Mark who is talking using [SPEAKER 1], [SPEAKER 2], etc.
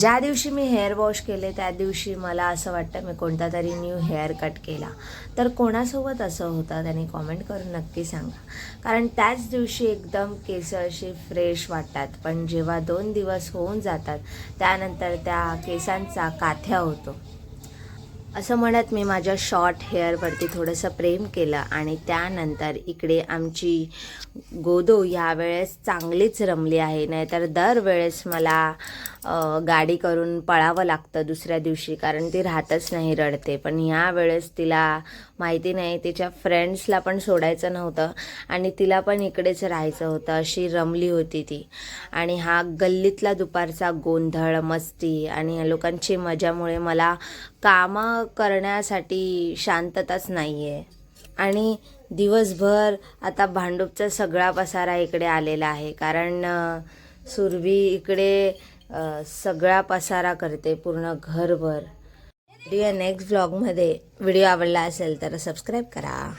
[SPEAKER 1] ज्या दिवशी मी hair wash केले त्या दिवशी मला असं वाटतं मी कोणता तरी न्यू हेअर कट केला. तर कोणासोबत असं होतं त्यांनी कॉमेंट करून नक्की सांगा. कारण त्याच दिवशी एकदम केस अशी फ्रेश वाटतात, पण जेव्हा 2 दिवस होऊन जातात त्यानंतर त्या केसांचा काथ्या होतो. असं म्हणत मी माझ्या शॉर्ट हेअरवरती थोडंसं प्रेम केलं आणि त्यानंतर इकडे आमची गोदो यावेळेस चांगलीच रमली आहे. नाहीतर दरवेळेस मला गाडी करून पळावं लागतं दुसऱ्या दिवशी, कारण ती राहतच नाही, रडते. पण यावेळेस तिला माहिती नाही, तिच्या फ्रेंड्सला पण सोडायचं नव्हतं आणि तिला पण इकडेच राहायचं होतं, अशी रमली होती ती. आणि हा गल्लीतला दुपारचा गोंधळ, मस्ती आणि या लोकांची मजामुळे मला कामं करण्यासाठी शांतताच नाही आहे. आणि दिवसभर आता भांडूपचा सगळा पसारा इकडे आलेला आहे, कारण सुरभी इकडे सगळा पसारा करते पूर्ण घरभर. नेक्स्ट व्लॉगमध्ये व्हिडिओ आवडला असेल तर सबस्क्राईब करा.